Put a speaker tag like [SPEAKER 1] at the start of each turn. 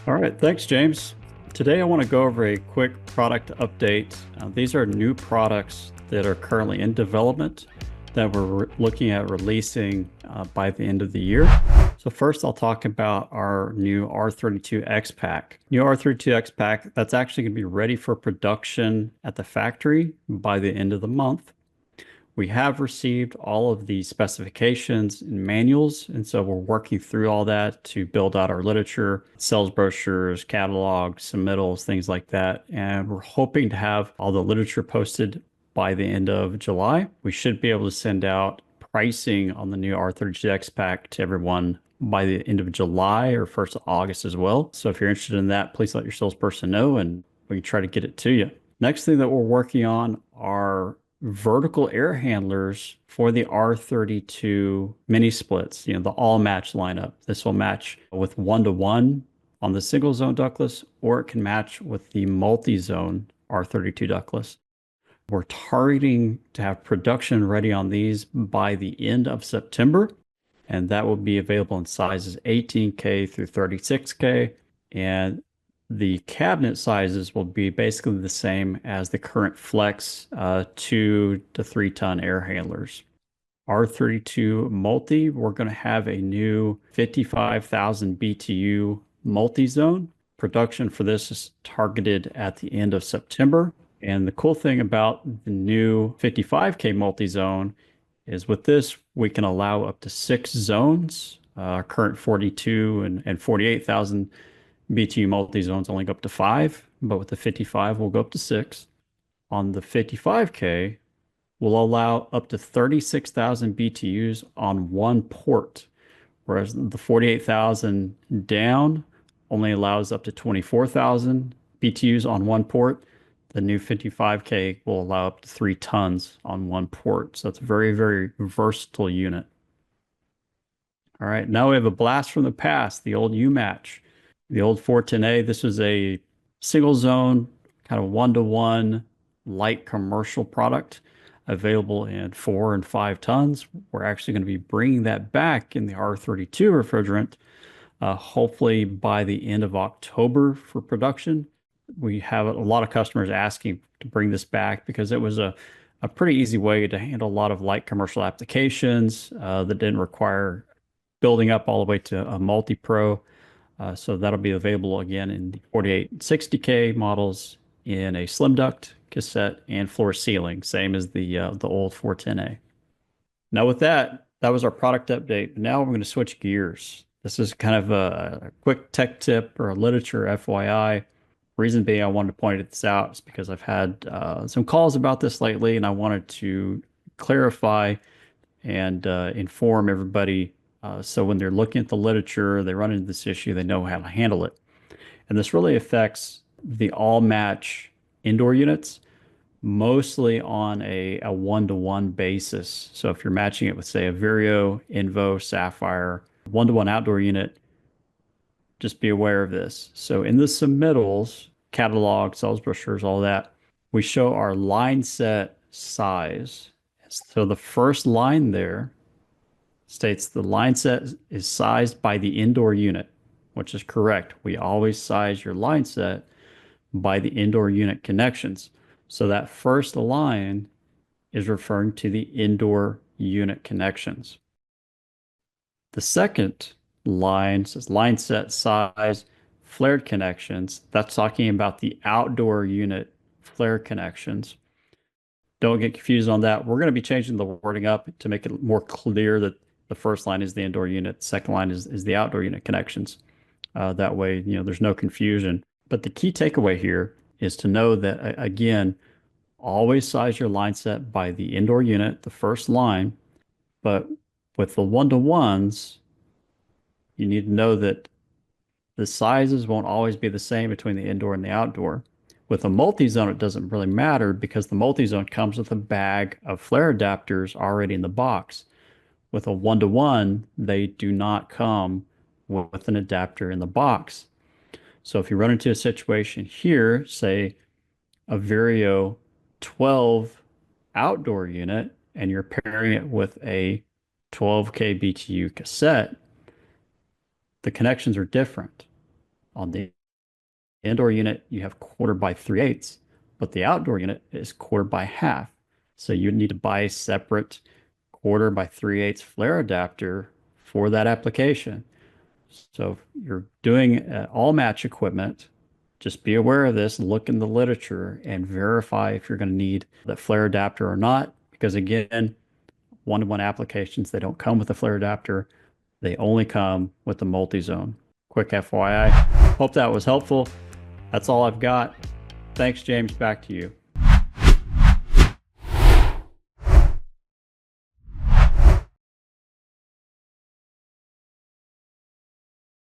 [SPEAKER 1] All right, thanks, James. Today I want to go over a quick product update. These are new products that are currently in development that we're looking at releasing by the end of the year. So first I'll talk about our new R32 XPAC. New R32 XPAC, that's actually going to be ready for production at the factory by the end of the month. We have received all of the specifications and manuals, and so we're working through all that to build out our literature, sales brochures, catalogs, submittals, things like that. And we're hoping to have all the literature posted by the end of July. We should be able to send out pricing on the new R32 XPAC to everyone by the end of July or 1st of August as well. So if you're interested in that, please let your salesperson know and we can try to get it to you. Next thing that we're working on are vertical air handlers for the R32 mini splits, the all match lineup. This will match with 1-to-1 on the single zone ductless, or it can match with the multi-zone R32 ductless. We're targeting to have production ready on these by the end of September, and that will be available in sizes 18K through 36K. And the cabinet sizes will be basically the same as the current Flex 2 to 3 ton air handlers. R32 Multi, we're going to have a new 55,000 BTU multi-zone. Production for this is targeted at the end of September. And the cool thing about the new 55K multi-zone is with this, we can allow up to 6 zones. Current 42 and 48,000 BTU multi-zones only go up to 5, but with the 55, we'll go up to 6. On the 55K, we'll allow up to 36,000 BTUs on one port, whereas the 48,000 down only allows up to 24,000 BTUs on one port. The new 55K will allow up to 3 tons on one port. So it's a very, very versatile unit. All right, now we have a blast from the past, the old U-Match. The old 410A, this was a single zone, kind of 1-to-1 light commercial product available in 4 and 5 tons. We're actually going to be bringing that back in the R32 refrigerant, hopefully by the end of October for production. We have a lot of customers asking to bring this back because it was a pretty easy way to handle a lot of light commercial applications that didn't require building up all the way to a multi-pro. So that'll be available again in the 48 and 60K models in a slim duct, cassette, and floor ceiling, same as the old 410A. Now with that, that was our product update. Now we're going to switch gears. This is kind of a quick tech tip or a literature FYI. Reason being I wanted to point this out is because I've had some calls about this lately, and I wanted to clarify and inform everybody so when they're looking at the literature, they run into this issue, they know how to handle it. And this really affects the all match indoor units, mostly on a 1-to-1 basis. So if you're matching it with, say, a Vireo, Invo, Sapphire, 1-to-1 outdoor unit, just be aware of this. So in the submittals, catalog, sales brochures, all that, we show our line set size. So the first line there states the line set is sized by the indoor unit, which is correct. We always size your line set by the indoor unit connections. So that first line is referring to the indoor unit connections. The second line says line set size flared connections. That's talking about the outdoor unit flare connections. Don't get confused on that. We're going to be changing the wording up to make it more clear that the first line is the indoor unit, second line is the outdoor unit connections. That way, there's no confusion. But the key takeaway here is to know that, again, always size your line set by the indoor unit, the first line. But with the 1-to-1s, you need to know that the sizes won't always be the same between the indoor and the outdoor. With a multi-zone, it doesn't really matter because the multi-zone comes with a bag of flare adapters already in the box. With a 1-to-1, they do not come with an adapter in the box. So if you run into a situation here, say a Vireo 12 outdoor unit, and you're pairing it with a 12K BTU cassette, the connections are different. On the indoor unit, you have 1/4 by 3/8, but the outdoor unit is 1/4 by half. So you need to buy a separate 1/4 by 3/8 flare adapter for that application. So if you're doing all match equipment, just be aware of this, look in the literature and verify if you're going to need that flare adapter or not. Because again, one-to-one applications, they don't come with a flare adapter. They only come with the multi-zone. Quick FYI. Hope that was helpful. That's all I've got. Thanks, James. Back to you.